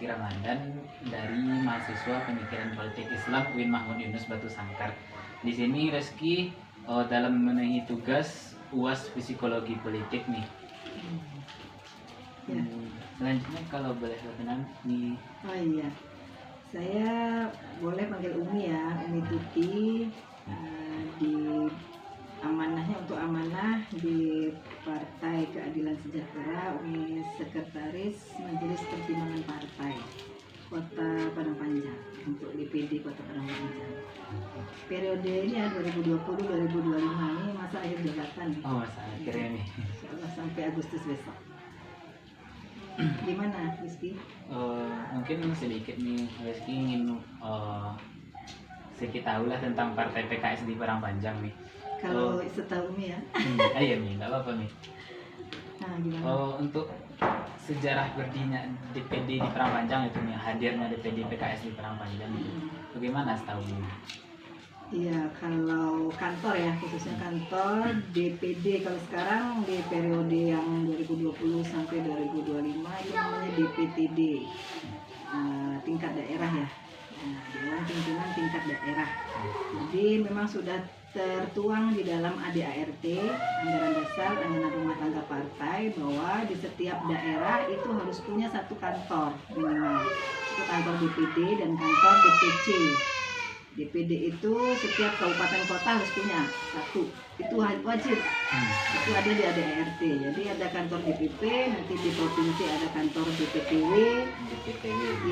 Rizky Ramadan dari mahasiswa Pemikiran Politik Islam UIN Mahmud Yunus Batu Sangkar. Di sini Rizky dalam memenuhi tugas UAS Psikologi Politik nih. Ya. Selanjutnya kalau boleh berkenan nih. Oh iya, saya boleh panggil Umi ya, Umi Tuti. Di amanahnya untuk amanah di Partai Keadilan Sejahtera, Umi Sekretaris Majelis Pertimbangan Partai Kota Padang Panjang untuk DPD Kota Padang Panjang. Periode ini ya 2020-2025 ini masa akhir jabatan. Oh, masa akhirnya nih. Insyaallah sampai Agustus besok. Gimana Rizky? Mungkin sedikit nih Rizky ingin sedikit tahu lah tentang Partai PKS di Parangpanjang nih. Kalau setahu Umi ya. Iya nih, nggak apa-apa nih. Nah gimana? Untuk sejarah berdirinya DPD di Parangpanjang itu nih, hadirnya DPD PKS di Parangpanjang itu, bagaimana setahu Umi? Iya, kalau kantor ya, khususnya kantor DPD kalau sekarang di periode yang 2020 sampai 2025 itu namanya DPTD, tingkat daerah ya, Dewan Pimpinan Tingkat Daerah. Jadi memang sudah tertuang di dalam ADART, Anggaran Dasar Anggaran Rumah Tangga Partai, bahwa di setiap daerah itu harus punya satu kantor minimal, itu kantor DPD dan kantor DPC. DPD itu setiap kabupaten kota harus punya satu, itu wajib. Itu ada di ADART. Jadi ada kantor DPP, nanti di provinsi ada kantor DPTW.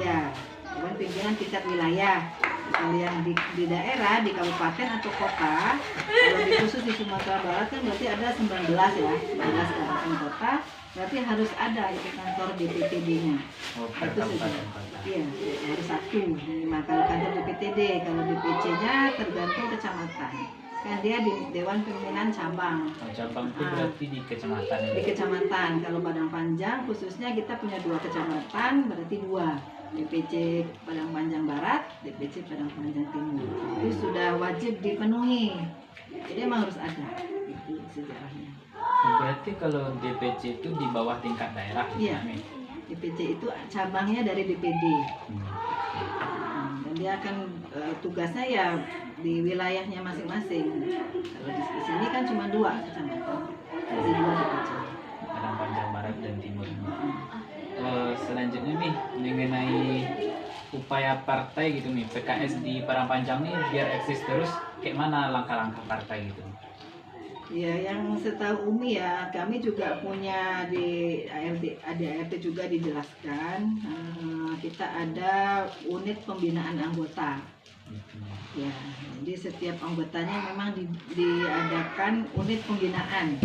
Ya, Dewan Pimpinan Tingkat Wilayah. Kalau yang di daerah, di kabupaten atau kota, kalau di khusus di Sumatera Barat kan berarti ada 19 ya, 19 kabupaten kota. Berarti harus ada itu kantor DPTD-nya. Itu saja. Iya, harus satu. Nah, kalau kantor DPTD, kalau DPC-nya tergantung kecamatan. Kan dia di Dewan Pimpinan Cabang. Cabang itu berarti di kecamatan. Di kecamatan. Kalau Padang Panjang khususnya kita punya 2 kecamatan, berarti 2. DPC Padang Panjang Barat, DPC Padang Panjang Timur. Itu sudah wajib dipenuhi. Jadi emang harus ada. Itu sejarahnya. Berarti kalau DPC itu di bawah tingkat daerah. Iya. DPC itu cabangnya dari DPD. Dan dia akan tugasnya ya di wilayahnya masing-masing. Kalau di sini kan cuma 2 kecamatan. Jadi 2 DPC. Padang Panjang Barat dan Timur. Selanjutnya nih mengenai upaya partai gitu nih, PKS di Parangpanjang nih biar eksis terus, kayak mana langkah-langkah partai gitu? Ya, yang setahu Umi ya, kami juga punya di ADART juga dijelaskan, kita ada unit pembinaan anggota. Ya, jadi setiap anggotanya memang diadakan unit pembinaan.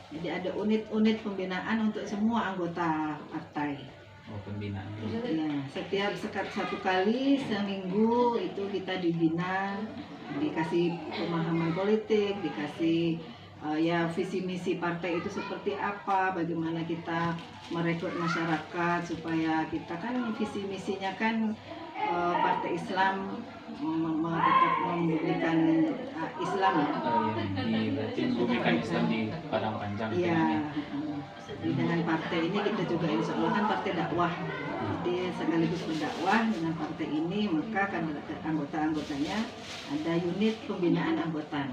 Jadi ada unit-unit pembinaan untuk semua anggota partai. Oh, pembinaan. Ya, setiap satu kali seminggu itu kita dibina, dikasih pemahaman politik, dikasih ya visi misi partai itu seperti apa, bagaimana kita merekrut masyarakat supaya kita kan visi misinya kan partai Islam tetap memberikan Islam ya. Berarti memberikan Islam di Padang Panjang. Iya. Jadi dengan partai ini kita juga insya Allah kan partai dakwah. Jadi sekaligus berdakwah dengan partai ini, maka kan anggota-anggotanya ada unit pembinaan anggota.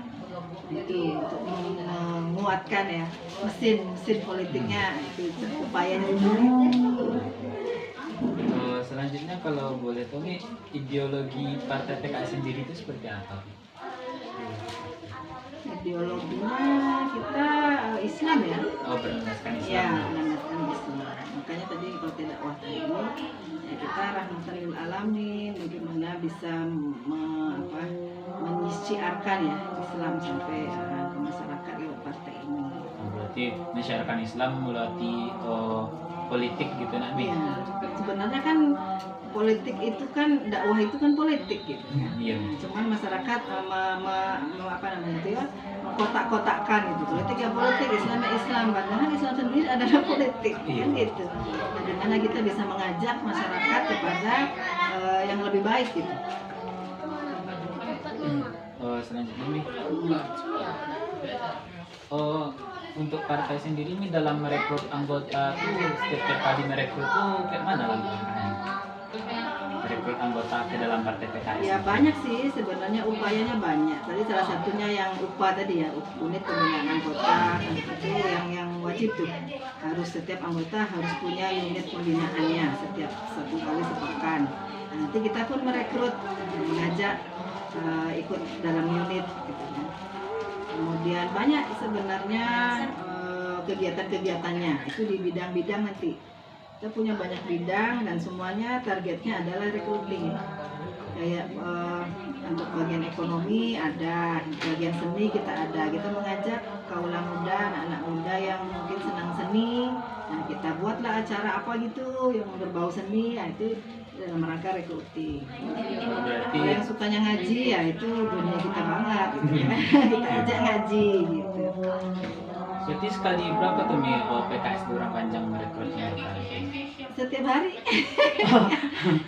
Itu untuk menguatkan ya mesin politiknya, itu upayanya. Selanjutnya kalau boleh tahu nih, ideologi partai PKS sendiri itu seperti apa? Ideologinya kita Islam ya. Oh, berdasarkan Islam. Ya, berdasarkan Islam. Makanya tadi kalau tidak tadi ya kita rahmatan lil alamin, bagaimana bisa menyiarkan ya Islam sampai ke masyarakat lewat partai ini. Berarti menyiarkan Islam melalui politik gitu Nabi. Ya, sebenarnya kan politik itu kan dakwah itu kan politik gitu. Iya. Cuman masyarakat apa namanya itu ya, kotak-kotakkan gitu. Politik ya politik, Islam ya Islam. Padahal Islam sendiri adalah politik kan gitu. Bagaimana kita bisa mengajak masyarakat kepada yang lebih baik gitu. Selanjutnya nih, untuk partai sendiri ini dalam merekrut anggota tuh setiap kali merekrut tuh kayak mana langkahnya? anggota ke dalam partai PKS? Ya banyak sih sebenarnya, upayanya banyak. Tadi salah satunya yang UPA tadi ya, unit pembinaan anggota, itu yang wajib tuh, harus setiap anggota harus punya unit pembinaannya setiap 1 kali sepekan. Nah, nanti kita pun merekrut, mengajak ikut dalam unit gitu kan. Kemudian banyak sebenarnya kegiatan-kegiatannya itu di bidang-bidang nanti. Kita punya banyak bidang dan semuanya targetnya adalah recruiting. Kayak untuk bagian ekonomi ada, bagian seni kita ada. Kita mengajak kaula muda, anak-anak muda yang mungkin senang seni. Nah, kita buatlah acara apa gitu yang berbau seni, ya itu dalam rangka recruiting. Kalau yang sukanya ngaji ya itu dunia kita banget gitu ya. Kita ajak ngaji gitu. Berarti sekali berapa tuh Mi PKS Durang Panjang merekrutnya? Setiap hari.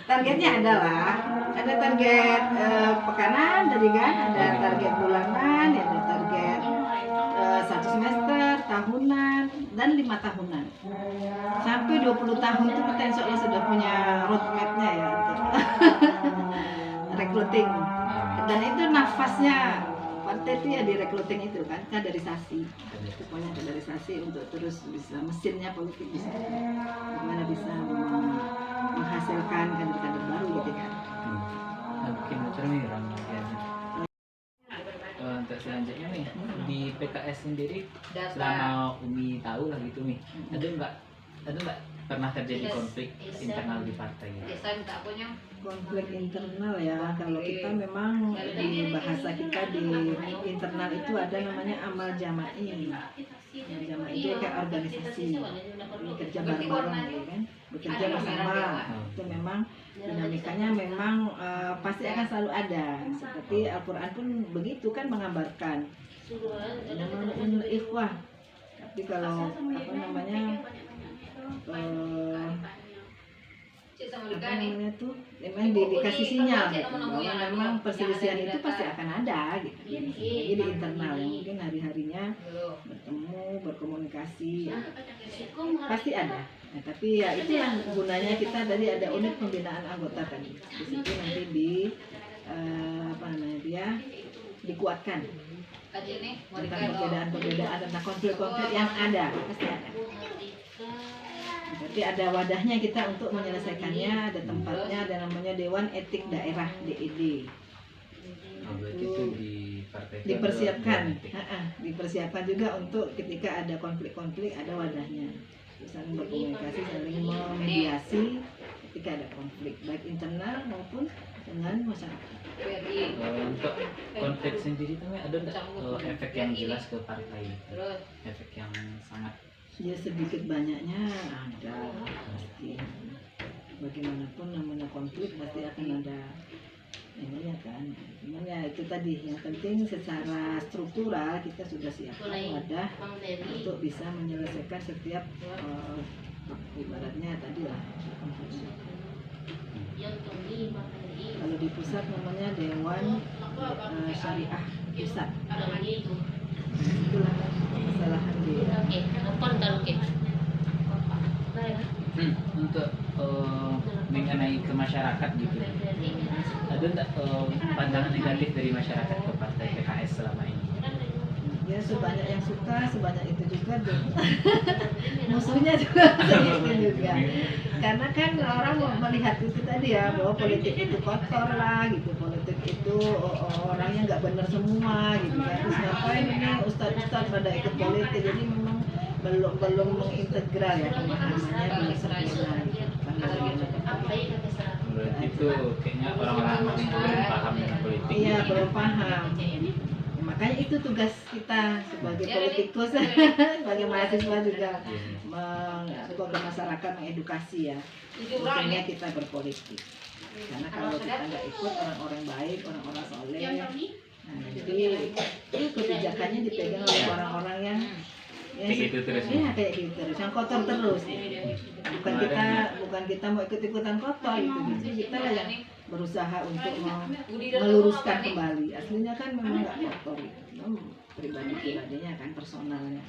Targetnya adalah ada target pekanan dari kan, ada target bulanan, ada target 1 semester, tahunan, dan 5 tahunan. Sampai 20 tahun itu kita insya Allah sudah punya roadmap-nya ya untuk recruiting. Dan itu nafasnya partai itu ya di recruiting itu kan, kaderisasi. Pokoknya kaderisasi untuk terus bisa, mesinnya politik bisa gimana bisa menghasilkan kader-kader baru gitu kan. Mungkin nih untuk selanjutnya nih di PKS sendiri selama Umi tahu lah gitu nih, ada nggak pernah terjadi konflik internal di partai? Konflik internal ya, kalau kita memang di bahasa kita di internal itu ada namanya amal jama'i. Amal jama'i itu kayak organisasi, bekerja bareng-bareng ya kan, bekerja bersama. Itu memang dinamikanya memang pasti akan selalu ada. Seperti Al-Quran pun begitu kan mengabarkan namanya ikhwah. Tapi kalau apa namanya tuh memang dikasih sinyal gitu, bahwa memang perselisihan itu pasti akan ada gitu. Jadi di internal yang mungkin hari-harinya bertemu, berkomunikasi ya, pasti ada. Nah, tapi ya itulah gunanya kita tadi ada unit pembinaan anggota tadi. Di situ nanti apa namanya dia dikuatkan tentang perbedaan-perbedaan, tentang konflik-konflik yang ada, pasti ada. Berarti ada wadahnya kita untuk menyelesaikannya, ada tempatnya, ada namanya Dewan Etik Daerah DED. Itu di partai dipersiapkan, dipersiapkan juga untuk ketika ada konflik-konflik ada wadahnya, saling berkomunikasi, saling memediasi ketika ada konflik baik internal maupun dengan masyarakat. Untuk konflik sendiri tuh ada nggak efek yang jelas ke partai? Efek yang sangat ya sedikit banyaknya ada pasti. Bagaimanapun namanya konflik pasti akan ada ini ya kan. Cuman ya itu tadi yang penting secara struktural kita sudah siapkan wadah untuk bisa menyelesaikan setiap ibaratnya tadi lah konflik. Kalau di pusat namanya Dewan Syariah Pusat. Itulah kesalahan dia. Untuk mengenai ke masyarakat gitu, ada nggak pandangan negatif dari masyarakat ke partai PKS selama ini? Ya sebanyak yang suka, sebanyak itu juga musuhnya juga sedikit juga. Karena kan orang melihat itu tadi ya, bahwa politik itu kotor lah gitu, politik itu orangnya nggak benar semua gitu kan. Terus ngapain ini ustadz pada ikut politik, jadi memang belum mengintegral ya pemahamannya, belum sempurna gitu. Itu kayaknya orang-orang belum paham dengan politik. Iya belum paham. Makanya itu tugas kita sebagai politikus, sebagai mahasiswa juga ke masyarakat, mengedukasi ya. Pentingnya kita berpolitik. Karena kalau kita nggak ikut orang-orang baik, orang-orang soleh, nah, jadi itu kebijakannya dipegang oleh orang-orang yang kayak gitu terus. Iya kayak gitu terus, yang kotor terus. Bukan kita mau ikut-ikutan kotor gitu. Jadi kita lah yang berusaha untuk meluruskan kembali. Aslinya kan memang nggak kotor gitu. Pribadi-pribadinya kan, personalnya.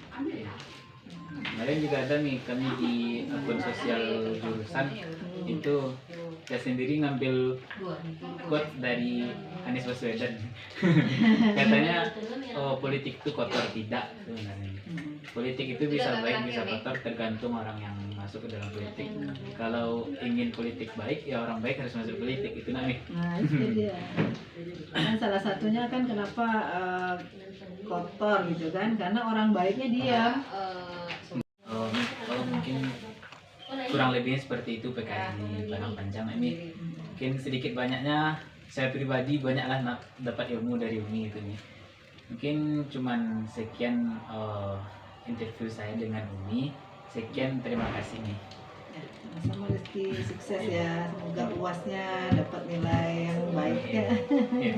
Kemarin juga ada nih kami di akun sosial jurusan itu saya sendiri ngambil quote dari Anies Baswedan. Katanya politik itu kotor, tidak sebenarnya. Politik itu bisa baik bisa kotor tergantung orang yang masuk ke dalam politik. Kalau ingin politik baik ya orang baik harus masuk politik, itu namanya. Nah itu dia. Kan salah satunya kan kenapa kotor gitu kan, karena orang baiknya diam. Mungkin kurang lebihnya seperti itu PKI di Padang Panjang ini. Mungkin sedikit banyaknya saya pribadi banyaklah dapat ilmu dari Umi gitu nih. Mungkin cuman sekian interview saya dengan Umi. Sekian, terima kasih nih. Ya, sama-sama Rizky, sukses ya. Semoga UASnya dapat nilai yang baik ya. Iya.